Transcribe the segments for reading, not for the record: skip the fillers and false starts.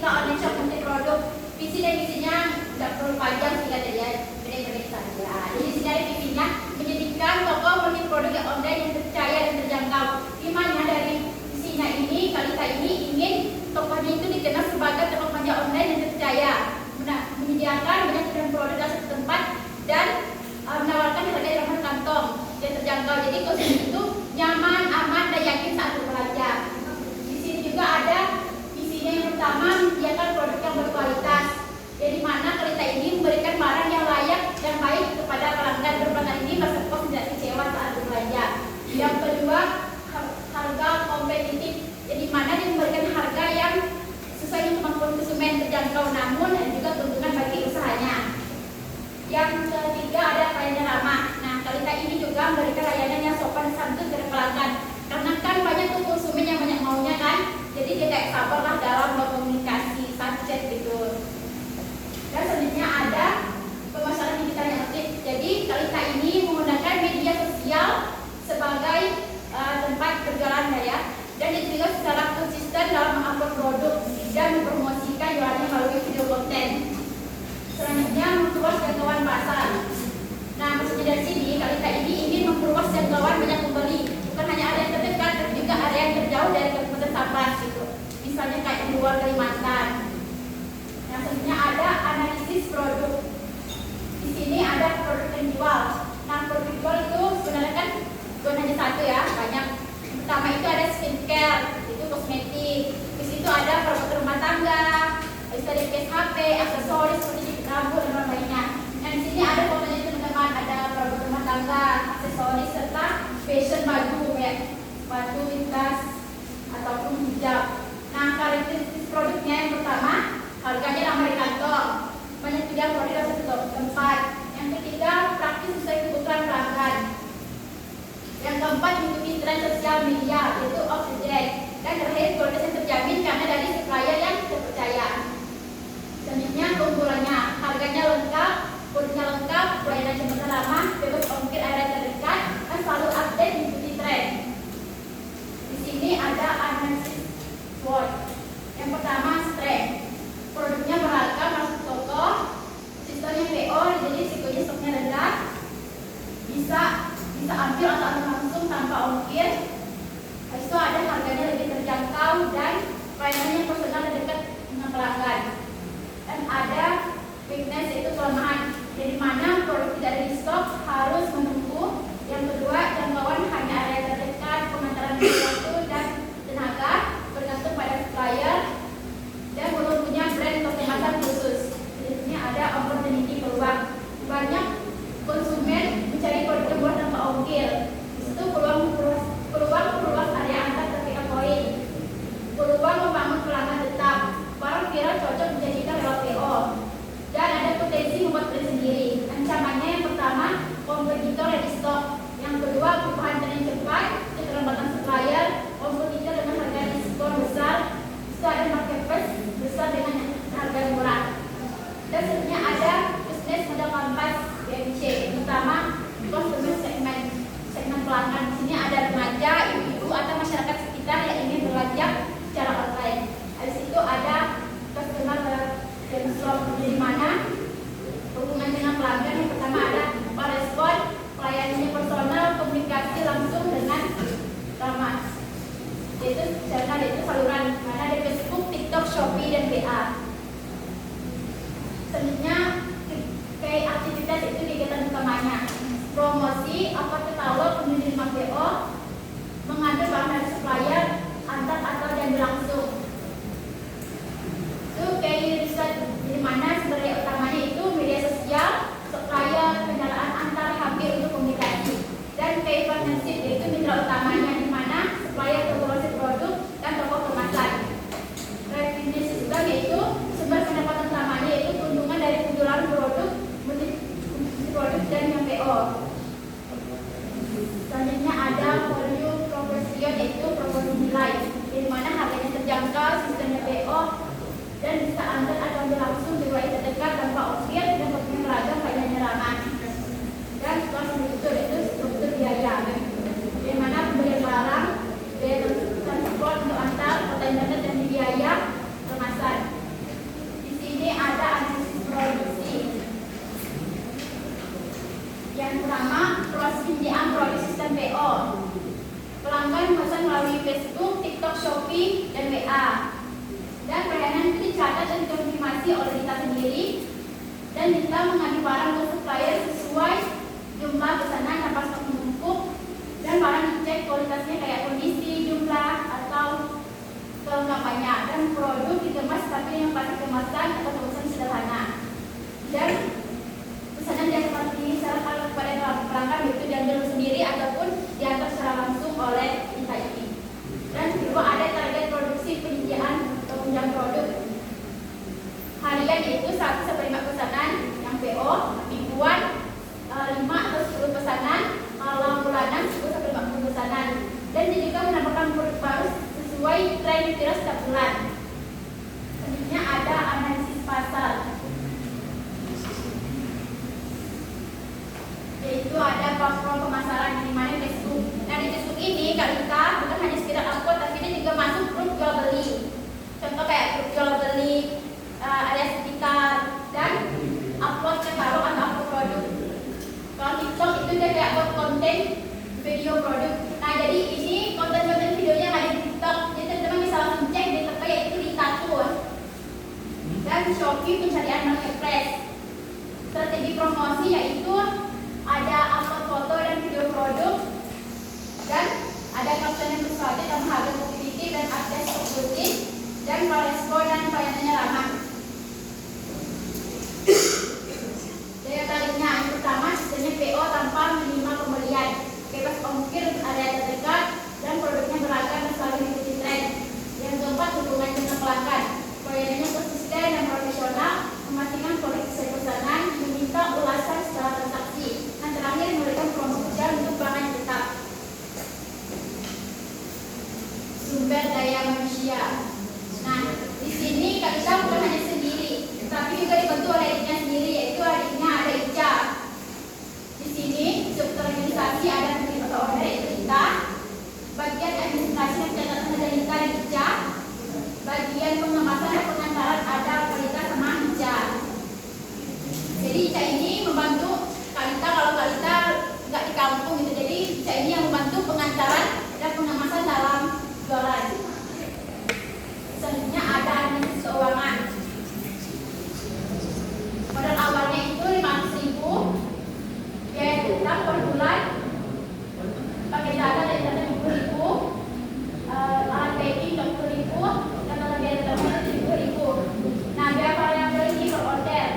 Jika online shop multi produk, visi dan misinya tidak perlu panjang sehingga terlihat pendek-pendek saja. Jadi di sini ada visinya menjadikan toko multi produk yang online yang terpercaya dan terjangkau. Di mana dari visinya ini, Kalita ini ingin tokonya itu dikenal sebagai toko belanja online yang terpercaya, menyediakan banyak produk dalam satu tempat dan menawarkan harga yang ramah kantong dan terjangkau. Jadi konsumen itu nyaman, aman, dan yakin saat berbelanja. Di sini juga ada visinya yang pertama, menyediakan produk yang berkualitas. Jadi mana Kalita ini memberikan barang yang layak dan baik kepada pelanggan. Pelanggan ini merasa puas tidak kecewa saat berbelanja. Yang kedua, harga kompetitif. Jadi mana dia memberikan harga yang sesuai dengan kemampuan konsumen, terjangkau namun dan juga keuntungan bagi usahanya. Yang ketiga ada pelayanan ramah. Nah, Kalita ini juga memberikan layanan yang sopan santun kepada pelanggan. Karena kan banyak tuh konsumen yang banyak maunya kan, jadi dia kayak sabar lah dalam berkomunikasi, chat gitu. Dan selanjutnya ada pemasaran digital yang aktif. Jadi Kalita ini menggunakan media sosial sebagai tempat berjualan ya, dan juga secara konsisten dalam mengupload produk dan mempromosikan jualannya melalui video konten. Selanjutnya memperluas jangkauan pasar. Nah, maksudnya dari sini Kalita ini ingin memperluas jangkauan banyak pembeli, bukan hanya ada yang terdekat, tapi juga ada yang terjauh dari Kabupaten Sabah gitu. Misalnya kayak di luar Kalimantan. Yang selanjutnya ada analisis produk. Di sini ada produk yang dijual. Nah, produk dijual itu sebenarnya kan bukan hanya satu ya, banyak. Pertama itu ada skincare, itu kosmetik. Di situ ada peralatan rumah tangga, bisa ada case HP, aksesoris seperti rambut dan lainnya. Nah, di sini ada pokoknya teman-teman, ada peralatan rumah tangga, aksesoris serta fashion baju ya, sepatu, tas ataupun hijab. Nah, karakteristik produknya yang pertama, harganya ramah di kantong, banyak pilihan produk dalam satu tempat. Yang ketiga, praktis sesuai kebutuhan pelanggan. Yang keempat, mengikuti tren sosial media, yaitu off the track. Dan terakhir, kualitas yang terjamin karena dari supplier yang terpercaya. Selanjutnya, keunggulannya, harganya lengkap, produknya lengkap, pelayanan jembatan ramah, bebas ongkir area terdekat, dan selalu update mengikuti tren. Di sini ada analisis SWOT. Yang pertama, strength. Produknya beragam masuk toko, sistemnya PO, jadi risikonya stoknya rendah, bisa ambil atau ambil langsung tanpa ongkir. Habis itu ada harganya lebih terjangkau dan pelayanannya personal dan dekat dengan pelanggan. Dan ada weakness, yaitu kelemahan, jadi mana produk tidak ada di stok harus menunggu. Yang kedua, jangkauan hanya area terdekat, pengantaran waktu dan tenaga bergantung pada supplier, dan belum punya brand atau kemasan khusus. Jadi ada opportunity, peluang. Banyak konsumen mencari produk yang murah tanpa ongkir. Di situ peluang area antar terminal poin, peluang membangun pelanggan tetap, barang viral cocok menjadikan lewat PO, dan ada potensi membuat brand sendiri. Ancamannya yang pertama, kompetitor ready stock. Yang kedua, perubahan tren yang cepat, keterlambatan supplier, kompetitor dengan harga diskon besar. Itu ada marketplace besar dengan harga murah. Dan selanjutnya ada business model kampas BMC, terutama customer segmen pelanggan. Di sini ada remaja, ibu-ibu atau masyarakat sekitar yang ingin berbelanja secara online. Habis itu ada customer shop, di mana hubungan dengan pelanggan. Yang pertama ada respon, pelayanannya personal, komunikasi langsung dengan ramah. Yaitu saluran, mana ada Facebook, TikTok, Shopee, dan WA. Selanjutnya kayak aktivitas itu kegiatan utamanya, promosi, apa katalog, menerima PO, mengambil bahan dari supplier, antar atau dan langsung. Itu kayak riset, di mana sebenarnya utamanya itu media sosial, supplier, kendaraan antar hampir untuk komunikasi, dan kayak partnership, yaitu mitra utamanya di mana supplier promosi produk dan toko kemasan. Revenue juga yaitu sumber pendapatan utamanya, yaitu keuntungan dari penjualan produk dan yang PO. Selanjutnya ada value proposition, yaitu proporsi nilai, di mana harganya verifikasi oleh kita sendiri, dan kita mengambil barang ke supplier sesuai jumlah pesanan tanpa stok menumpuk, dan barang dicek kualitasnya kayak kondisi, jumlah, atau kelengkapannya, dan produk dikemas tapi yang plastik kemasan atau kemasan sederhana. Dan pesanan yang seperti ini disarankan kepada pelanggan yaitu diambil sendiri ataupun diantar secara langsung oleh kita ini. Dan kedua, ada target produksi penyediaan atau penjualan produk harian yaitu 1 sampai 5 pesanan yang PO, mingguan 5 atau 10 pesanan, kalau bulanan 10 sampai 50 pesanan. Dan juga menambahkan produk baru sesuai tren viral setiap bulan. Selanjutnya ada analisis pasar, yaitu ada platform pemasaran di mana Facebook. Nah, di Facebook ini kita bukan hanya sekedar upload, tapi dia juga masuk grup jual beli. Contoh kayak grup jual beli, alias stiker, dan upload katalog atau upload produk. Kalau TikTok itu dia kayak buat konten video produk. Nah, jadi ini konten-konten videonya ada di TikTok. Jadi teman-teman bisa langsung cek di TikTok, yaitu di Tatus. Dan Shopee pencarian marketplace. Strategi promosi yaitu ada upload foto dan video produk, dan ada caption yang persuasif dan harga kompetitif, dan akses stok rutin, dan respon dan pelayanannya ramah. Daya tariknya yang pertama, sistemnya PO tanpa minimal pembelian, bebas ongkir area terdekat, dan produknya beragam dan selalu mengikuti tren. Yang keempat, hubungan dengan pelanggan, pelayanannya konsisten dan profesional, memastikan kualitas sesuai pesanan, meminta ulasan secara transaksi. Dan terakhir, memberikan promo kecil untuk pelanggan tetap. Sumber daya manusia. Nah, di sini kita bukan hanya sendiri, tapi juga dibantu oleh adiknya sendiri, yaitu adiknya ada Ica. Di sini struktur organisasi ada atau owner yaitu kita, bagian administrasi dan pencatatan ada Lita dan Ica, bagian pengemasan dan pengantaran ada Kalita sama Ica. Jadi Ica ini membantu Kalita kalau Kalita nggak di kampung gitu. Jadi Ica ini yang membantu pengantaran dan pengemasan dalam jualan. Selanjutnya ada analisis keuangan. Modal awalnya itu 500.000, biaya tetap per bulan, pakai dana dari dana 50.000, alat packing 20.000, dan total biaya tetapnya 70.000. Nah, biaya variabel ini per order,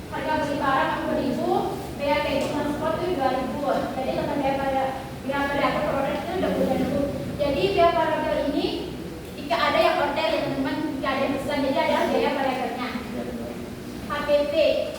harga beli barang 40.000, biaya packing transport itu 2.000. Jadi total biaya variabel per order itu 20.000. Jadi biaya variabel ini jika ada yang order ya teman-teman, jika ada yang pesan, jadi ada biaya variabelnya. HPP,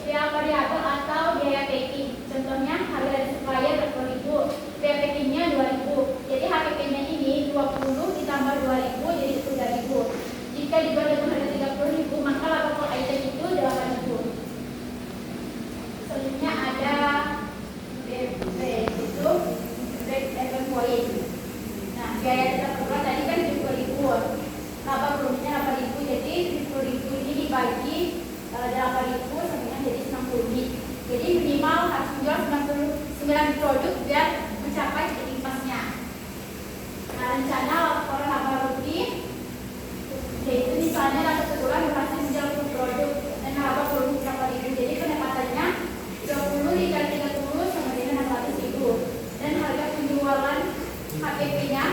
biaya variabel atau biaya packing. Contohnya harga dari supplier 20.000, biaya packingnya 2.000. Jadi HPP-nya ini 20 ditambah 2.000 jadi 3.000. Jika dijual dengan harga 30.000, maka laba per item itu 8.000. Selanjutnya ada BP, itu break-even point. Nah, biaya tetap per bulan tadi kan 70.000, laba perunnya 8.000, jadi 70.000 ini dibagi 8.000 sama jadi 90.000. Jadi minimal harus menjual 99 produk biar mencapai titik pasnya. Nah, rencana laporan laba rutin yaitu misalnya dalam satu bulan berhasil menjual 10 produk dan laba produk 8.000. Jadi pendapatannya 20 dikali 30 sama dengan 600.000. Dan harga penjualan HPP-nya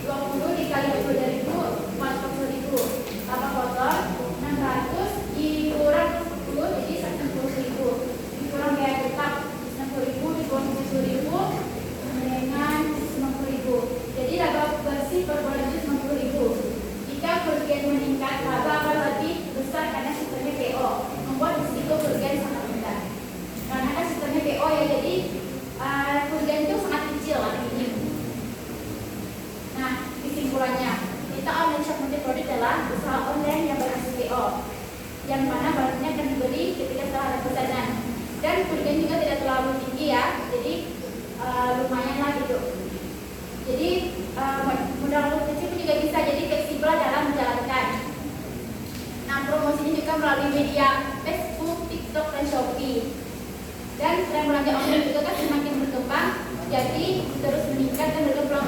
20 dikali 20.000 40.000. Laba kotor 600 dikurang 10 jadi 90.000. Dikurang biaya tetap 60.000 dikurang 70.000 dengan 90.000. Jadi laba bersih per bulan itu 90.000. Jika kerugian meningkat, laba akan lebih besar karena sistemnya PO, membuat risiko kerugian sangat rendah. Karena kan sistemnya PO ya, jadi kerugian itu sangat kecil lah ini. Nah, kesimpulannya, kita online shop multi-produk adalah usaha online yang berhasil PO, yang mana barangnya akan dibeli ketika setelah ada pesanan. Dan kerugian juga tidak terlalu tinggi ya, jadi lumayan lah gitu. Jadi modal kecil pun juga bisa, jadi fleksibel dalam menjalankan. Nah, promosinya juga melalui media Facebook, TikTok, dan Shopee. Dan tren belanja online juga kan semakin berkembang, jadi terus meningkat dan berkembang.